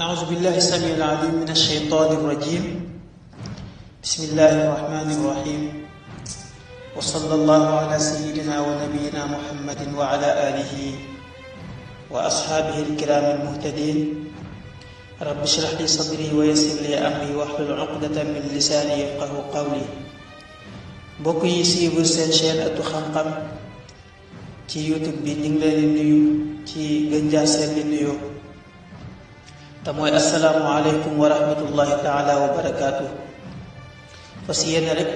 أعوذ بالله السميع العليم من الشيطان الرجيم. بسم الله الرحمن الرحيم، وصلى الله على سيدنا ونبينا محمد وعلى آله وأصحابه الكرام المهتدين. رب اشرح لي صدري ويسر لي أمري واحلل عقدة من لساني يفقهوا قولي. mbokk yi suivre seen chaîne Ëttu Xam-Xam ci YouTube bi ñu ngi leen di nuyu ci gën jaa seen di nuyoo te mooy assalaamu aleykum wa rahmatullahi taala wa barakaatu. fas yéene rek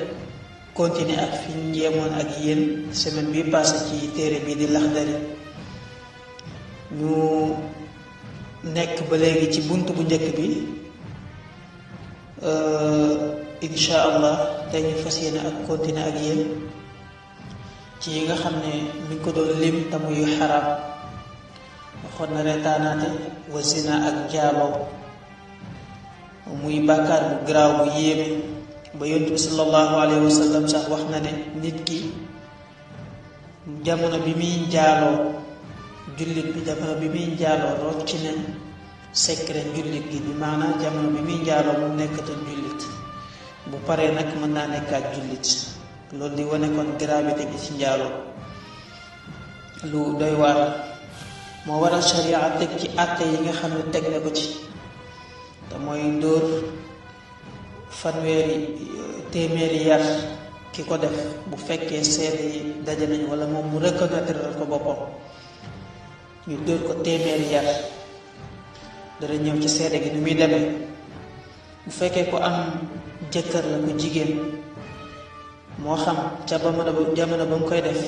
continuer ak fi ñu yemoon ak yéen semaine bi passé ci téere bi di Laxdari. ñu nekk ba léegi ci bunt bu njëkk bi. insha allah tey ñu fas yéene ak continuer ak yéen ci yi nga xam ne mi ngi ko doon lim te muy xaraam. waxoon na reetaanaate wa zina ak njaaloo muy bàkkaar bu garaaw bu yéeme ba yonent bi sallallahu alayhi wa sallam sax wax na ne nit ki jamono bi muy njaaloo jullit bi jamono bi muy njaaloo rocc ne secret jullit gi bi maanaam jamono bi muy njaaloo mu nekkatul jullit, bu paree nag mën naa nekkaat jullit. loolu di wane kon gravité bi ci njaaloo lu doy waar. moo waral sharia teg ci àtte yi nga xam ne teg na ko ci te mooy dóor téeméeri yar ki ko def bu fekkee seede yi daje nañ wala moom mu reconnaître ko boppam. ñu dóor ko téeméeri yar. dara ñëw ci seede gi ni muy demee. bu fekkee ko am jëkkër la ku jigéen, moo xam ca jamono ba mu koy def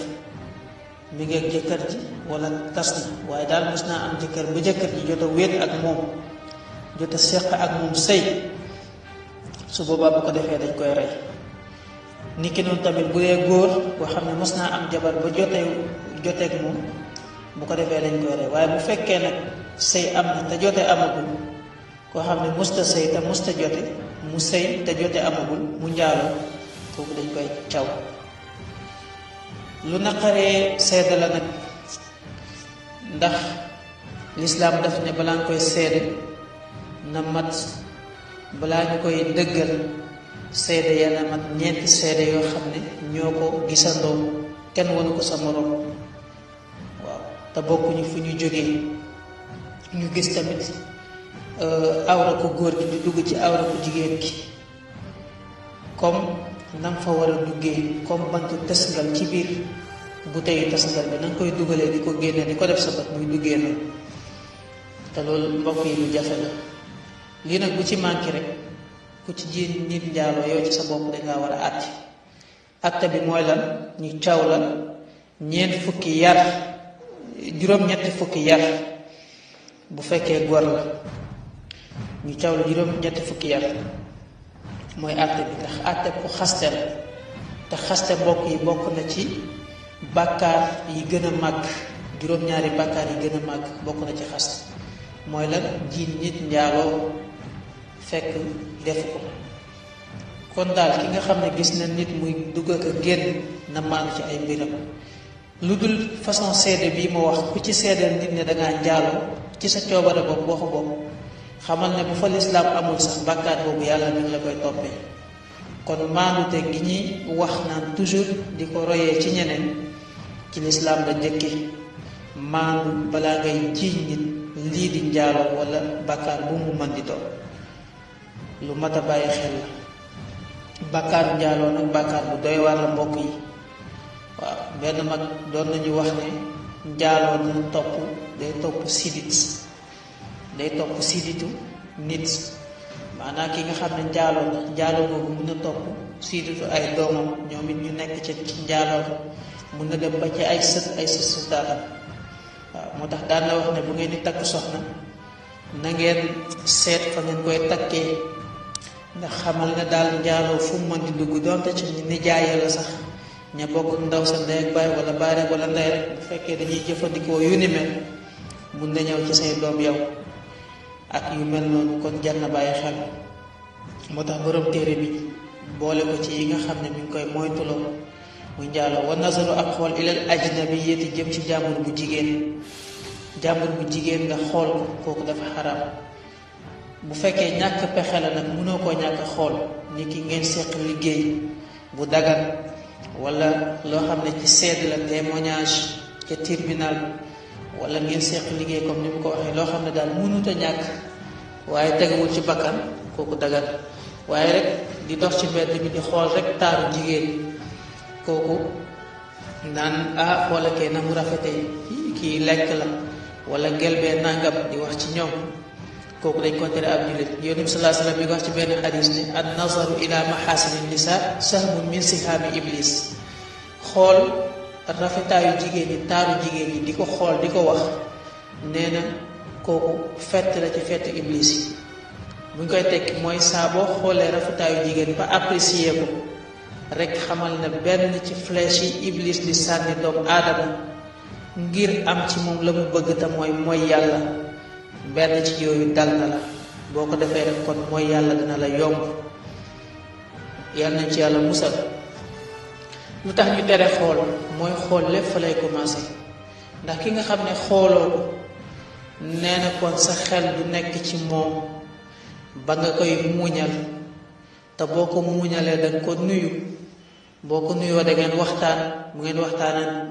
mi ngi ak jëkkër ji wala tas na, waaye daal mos naa am jëkkër ba jëkkër ji jot a wéet ak moom, jot a seq ak moom sëy, su boobaa bu ko defee dañ koy rey. niki noonu tamit bu dee góor boo xam ne mos naa am jabar ba joteeg moom, bu ko defee dañ koy rey. waaye bu fekkee nag sëy am na te jote amagul, koo xam ne musta sëy te musta jote, mu sëy te jote amagul, mu njaaloo, kooku dañ koy caw. lu naqaree seede la nag, ndax lislaam daf ne balaa nga koy seede na mat, balaa ñu koy dëggal seede ya na mat ñeenti seede yoo xam ne ñoo ko gisandoo, kenn wanu ko sa moroom. waaw te bokkuñu fu ñu jógee. ñu gis tamit awra ko góor gi di dugg ci awra ko jigéen gi, comme nam fa war a duggee, comme bantu tësngal ci biir bouteille tësngal bi na nga koy dugalee di ko génne di ko def sa bët muy duggee noonu. te loolu mbokk yi lu jafe la. lii nag bu ci manqué rek ku ci jiin nit njaaloo yow ci sa bopp dañ laa war a àtte. àtte bi mooy lan? ñu caw la ñeent fukki yar, juróom-ñetti fukki yar bu fekkee góor la, ñu caw la juróom-ñetti fukki yar mooy àtte bi. ndax àtte ku xaste la, te xaste mbokk yi bokk na ci bàkkaar yi gën a màgg. juróom-ñaari bàkkaar yi gën a màgg bokk na ci xaste. mooy lan? jiin nit njaaloo fekk def ko. kon daal ki nga xam ne gis na nit muy dugg ak a génn na maanu ci ay mbiram. lu dul façon seede bii ma wax, ku ci seedeel nit ne dangaa njaaloo ci sa coobare bopp waxu bopp, xamal ne bu fa lislaam amul sax bàkkaar boobu yàlla mi ngi la koy toppee. kon maanute gi ñuy wax naan toujours di ko royee ci ñeneen, ci lislaam la njëkke. maandu balaa ngay jiiñ nit lii di njaaloo wala bàkkaar bu mu mën di doon, lu mat a bàyyi xel la. bàkkaaru njaaloo nag bàkkaar bu doy waar la mbokk yi. waaw benn mag doon nañu wax ne njaaloo dina day topp siditu nit. maanaam ki nga xam ne njaaloo boobu mun na topp siditu ay doomam, ñoom it ñu nekk ci njaaloo, mun na dem ba ci ay sëtaatam. waaw moo tax daan na wax ne bu ngeen di takk soxna na ngeen seet fa ngeen koy takkee, ndax xamal ne daal njaaloo fu mu mën di dugg, doonte ci nijaay la sax, ña bokk ndaw sa ndey ak baay wala baay rek wala ndey rek, bu fekkee dañuy jëfandikoo yu ni mel mun na ñëw ci say doom yow ak yu mel noonu. kon jar na bàyyi xel. moo tax borom téere bi boole ko ci yi nga xam ne mi ngi koy moytuloo muy njaaloo. wa nazaru ak xool ilal ajnabiyati jëm ci jàmbur bu jigéen. jàmbur bu jigéen nga xool ko, kooku dafa xaraam. bu fekkee ñàkk pexe la nag mënoo koo ñàkk xool ni ki ngeen seq liggéey bu dagan wala loo xam ne ci seede la témoignage ca tribunal wala ngeen seq liggéey comme ni mu ko waxee loo xam ne daal mënut a ñàkk waaye tegawul ci bakkan kooku dagan waaye rek di dox ci mbedd bi di xool rek taaru jigéen kooku naan xoola kee na mu rafetee kii lekk la wala gelbee nangam di wax ci ñoom kooku dañ ko tere ab jullit Yonent bi sallallahu alayhi wasallam mi ngi wax ci benn hadis ne an nazaru ila mahasini nisa sahmun min sihaami iblis xool rafetaayu jigéen ñi taaru jigéen ñi di ko xool di ko wax nee na kooku fett la ci fett iblis yi bu ñu koy tekki mooy saa boo xoolee rafetaayu jigéen ba apprécier ko rek xamal ne benn ci flèche yi iblis di sànni doomu aadama ngir am ci moom la mu bëgg te mooy yàlla benn ci yooyu dal na la boo ko defee rek kon mooy yàlla dina la yomb yal nañ ci yàlla musal lu tax ñu tere xool mooy xool lépp fa lay commencé ndax ki nga xam ne xooloo ko nee na kon sa xel du nekk ci moom ba nga koy muuñal te boo ko muuñalee danga ko nuyu boo ko nuyoo da ngeen waxtaan bu ngeen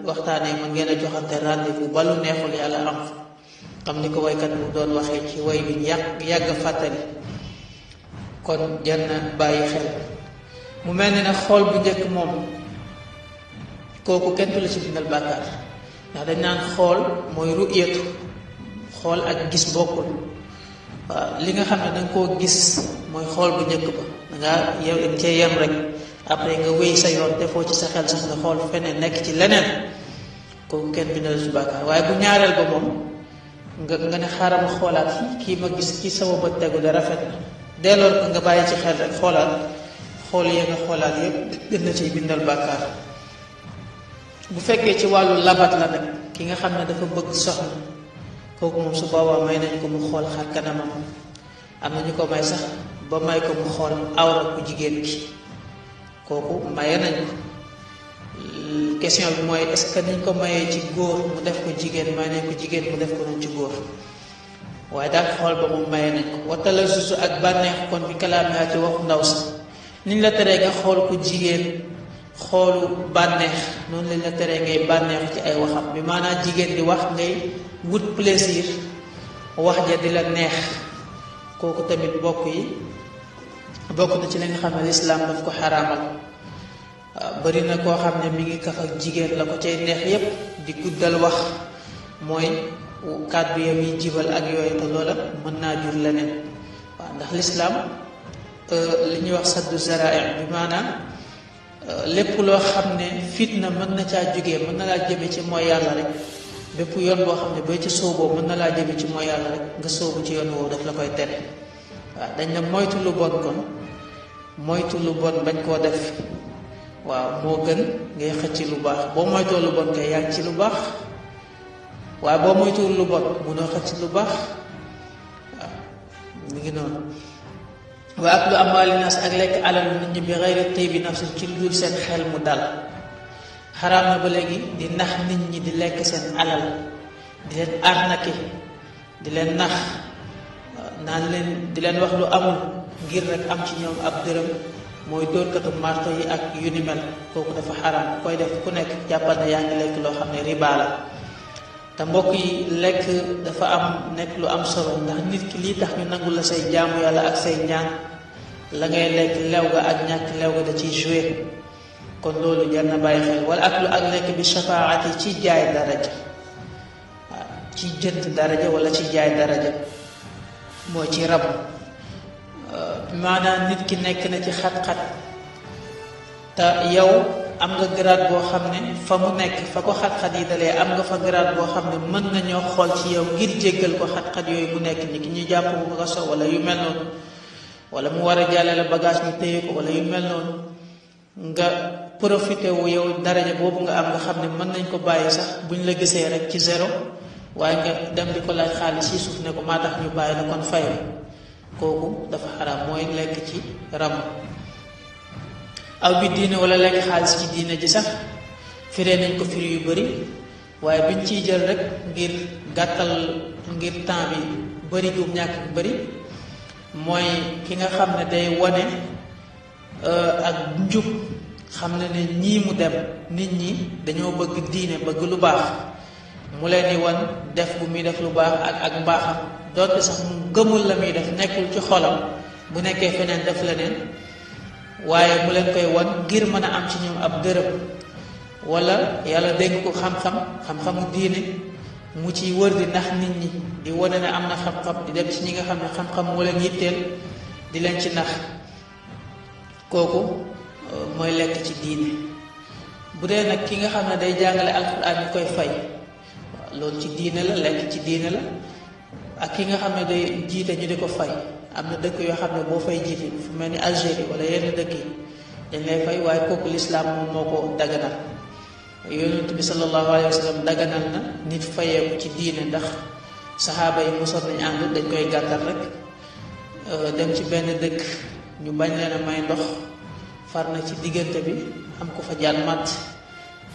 waxtaanee mën ngeen a joxante rendez-vous ba lu neexul yàlla am xam ni ko waykat bu doon waxee ci way bi yàgg fàttali kon jar na bàyyi xel mu mel ni nag xool bu njëkk moom kooku kenn du la ci bindal bàkkaar ndax dañ naan xool mooy ru'yatu xool ak gis bokkul waaw li nga xam ne danga koo gis mooy xool bu njëkk ba dangaa yow dañ cee yem rek après nga wéy sa yoon defoo ci sa xel sax nga xool feneen nekk ci leneen kooku kenn bindal ci bàkkaar waaye bu ñaareel ba moom nga ne xaaral ma xoolaat kii ma gis ci sama bët tegu de rafet na delloo ko nga bàyyi ci xel rek xoolaat xool ya nga xoolaat yépp gën na ciy bindal bàkkaar bu fekkee ci wàllu labat la nag ki nga xam ne dafa bëgg soxna kooku moom su boobaa may nañ ko mu xool xar kanamam am na ñu ko may sax ba may ko mu xool awra ku jigéen ki kooku maye nañ ko question bi mooy est-ce que niñ ko mayee ci góor mu def ko jigéen may nañ ko jigéen mu def ko nañ ci góor waaye daal xool ba moom maye nañ ko watala susu ak bànneex kon bi kalaamiyaa ci waxu ndaw si niñ la teree nga xool ko jigéen xoolu bànneex noonu lañ la teree ngay bànneexu ci ay waxam bi maanaam jigéen di wax ngay wut plaisir wax ja di la neex kooku tamit bokk na ci li nga xam ne lislaam daf ko xaraamal bari na koo xam ne mi ngi kaf ak jigéen la ko cay neex yépp di guddal wax mooy kàddu ya muy jibal ak yooyu te loola mën naa jur leneen waaw ndax lislaam li ñuy wax saddu zara'i bi maanaam lépp loo xam ne fitna mën na caa jógee mën na laa jëme ci mooy yàlla rek bépp yoon boo xam ne boo ci sooboo mën na laa jëme ci mooy yàlla rek nga soobu ci yoon woowu daf la koy tere waaw dañ ne moytu lu bon kon moytu lu bon bañ koo def waaw moo gën ngay xëcc lu baax boo moytoo lu bon kay yàgg ci lu baax waaye boo moytuwul lu bon munoo xëcc lu baax waaw mi ngi noonu wa aklu amwaali naas ak lekk alal nit ñi bi xayri tayyibi nafsin ci lu dul seen xel mu dal xaraam na ba léegi di nax nit ñi di lekk seen alal di leen arnaqué di leen nax naan leen di leen wax lu amul ngir rek am ci ñoom ab dërëm mooy dóorkatu marto yi ak yu ni mel kooku dafa xaraam koy def ku nekk jàppal na yaa ngi lekk loo xam ne riba la te mbokk yi lekk dafa am nekk lu am solo ndax nit ki lii tax ñu nangul la say jaamu yàlla ak say ñaan la ngay lekk lew ga ak ñàkk lew ga da ciy joué kon loolu jar na bàyyi xel wala ak lu ak lekk bi shafaati ci jaay daraja waaw ci jënd daraja wala ci jaay daraja mooy ci rab maanaam nit ki nekk na ci xat-xat te yow am nga grade boo xam ne fa mu nekk fa ko xat-xat yi dalee am nga fa grade boo xam ne mën nañoo xool ci yow ngir jéggal ko xat-xat yooyu mu nekk ni ki ñu jàpp bu ko so wala yu mel noonu wala mu war a jàllale bagage ñu téye ko wala yu mel noonu nga profité wu yow daraja boobu nga am nga xam ne mën nañ ko bàyyi sax buñ la gisee rek ci zéro waaye nga dem di ko laaj xaalis ci suuf ne ko maa tax ñu bàyyi la kon fay kooku dafa xaraam mooy lekk ci ram aw bi diine wala lekk xaalis ci diine ji sax firee nañ ko firi yu bari waaye biñ ciy jël rek ngir gàttal ngir temps bi bari gum ñàkk bu bari mooy ki nga xam ne day wane ak njub, xam ne ne ñii mu dem nit ñi dañoo bëgg diine bëgg lu baax, mu leen di wan def bu muy def lu baax ak mbaaxam, doonte sax mu gëmul la muy def, nekkul ci xolam, bu nekkee feneen def leneen, waaye mu leen koy wan ngir mën a am ci ñoom ab dërëm, wala yàlla dénk ko xam-xamu diine mu ci wër di nax nit ñi, di wane ne am na xam-xam, di dem ci ñi nga xam ne xam-xam moo leen yitteel, di leen ci nax. kooku mooy lekk ci diine. bu dee nag ki nga xam ne day jàngale alxuraan ñu koy fay, loolu ci diine la, lekk ci diine la. ak ki nga xam ne day jiite ñu di ko fay, am na dëkk yoo xam ne boo fay jiite fu mel ni Algérie wala yenn dëkk yi dañ lay fay, waaye kooku lislaam moom moo ko daganal. yonent bi sallallahu alayhi wa sallam daganal na nit fayeeku ci diine, ndax saxaaba yi mosoon nañu ànd, dañ koy gàttal rek, dem ci benn dëkk ñu bañ leen a may ndox, far na ci diggante bi am ko fa jaan matt,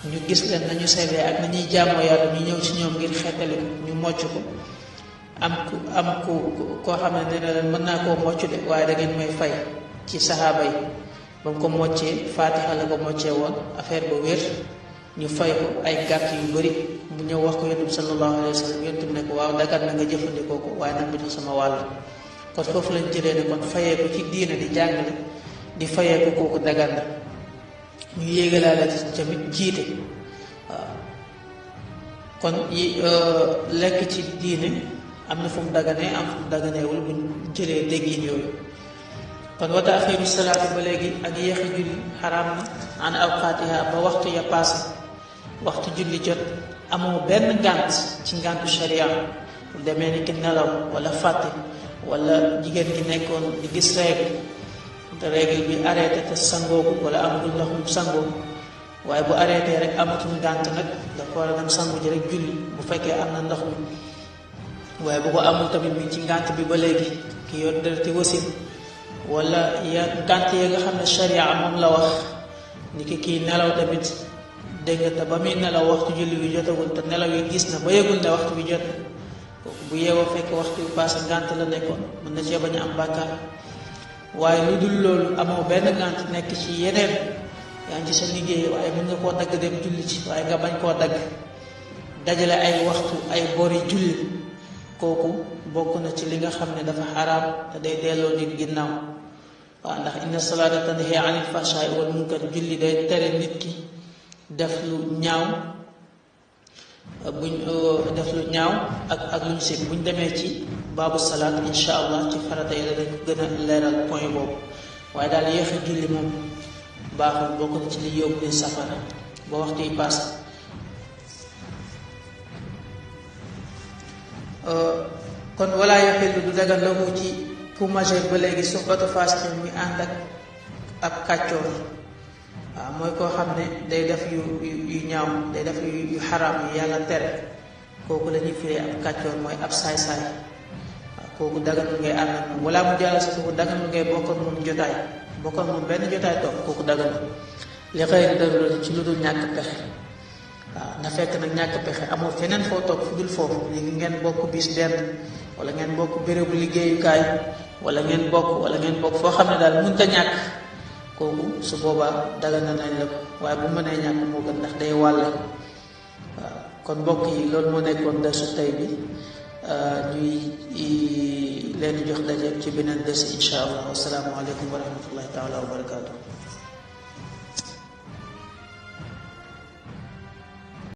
ñu gis leen nañu seetee ak nañuy jaamoo yàlla, ñu ñëw ci ñoom ngir xettali ko, ñu mocc ko. am ku koo xam ne nee na leen mën naa koo mocc de, waaye da ngeen may fay ci saxaaba yi. ba mu ko moccee Faatiha la ko moccee woon, affaire ba wér, ñu fay ko ay gàtt yu bëri. mu ñëw wax ko yonent bi sallallahu alayhi wa sallam, yonent bi ne ko waaw dagat na nga jëfandikoo ko, waaye nag mu jox sama wàll. kon foofu lañ jëlee ne kon fayee ko ci diine di jàngale, di fayee ko kooku dagan na. ñu yéegalaale tamit jiite, waaw. kon lekk ci diine am na fu mu daganee, am fu mu daganeewul, buñ jëlee déggin yooyu. kon wa taaxiiru salaati ba léegi ak yéexi julli xaraam na an awqaatiha ba waxtu ya paase, waxtu julli jot, amoo benn ngànt ci ngàntu sharia, lu demee ni ki nelaw wala fàtte, wala jigéen gi nekkoon di gis règle te règle bi arrêté te sangoogu wala amagul ndox mu sangoo, waaye bu arrêté rek amatul ngànt nag, dafa war a dem sangu ji rek julli bu fekkee am na ndox mi. waaye bu ko amul tamit mi ci ngànt bi ba léegi, ki yor dereti wasin, wala ngànt ya nga xam ne sharia moom la wax, ni ki kii nelaw tamit, dégg nga, te ba muy nelaw waxtu julli bi jotagul, te nelaw yi gis na ba yëgul ne waxtu bi jot, bu yeewoo fekk waxtu bi passé ngànt la nekkoon, mën na cee bañ a am bàkkaar. waaye lu dul loolu amoo benn ngànt, nekk ci yeneen, yaa ngi ci sa liggéey, waaye mën nga koo dagg dem julli ci, waaye nga bañ koo dagg, dajale ay waxtu ay bori julli, kooku bokk na ci li nga xam ne dafa xaraam te day delloo nit ginnaaw. waaw, ndax inna salaata tanhi anil fahshaai wal munkar, julli day tere nit ki def lu ñaaw, ak luñ sib. buñ demee ci baabu salaat insha allah ci farata yi dañ ko gën a leeral point boobu, waaye daal yéex a julli moom baaxul, bokk na ci li yóbbu ni safara ba waxtu yi paase. kon wala yaxillu du dagan lahu ci ku majeur ba léegi suxbatu faasiqin muy ànd ak ab kàccoor. waaw, mooy koo xam ne day def yu ñaaw, day def yu xaraam yu yàlla tere, kooku la ñuy firee ab kàccoor, mooy ab saay-saay. waaw, kooku daganul ngay ànd ak moom, wala mu jàll si kooku daganul ngay bokkoon moom jotaay, bokkoon moom benn jotaay toog, kooku daganul li xëy na darura ci lu dul ñàkk pexe. waaw, na fekk nag ñàkk pexe amoo feneen foo toog fu dul foofu, léegi ngeen bokk bis benn, wala ngeen bokk bérébu liggéeyukaay, wala ngeen bokk foo xam ne daal mënut a ñàkk, kooku su boobaa daganal nañ la ko, waaye bu mënee ñàkk moo gën, ndax day wàlle. waaw, kon mbokk yi loolu moo nekkoon darsu tey bi, ñuy leen jox daje ci beneen dars insha allah. Assalaamu aleykum wa rahmatullahi taala wa barakaatu.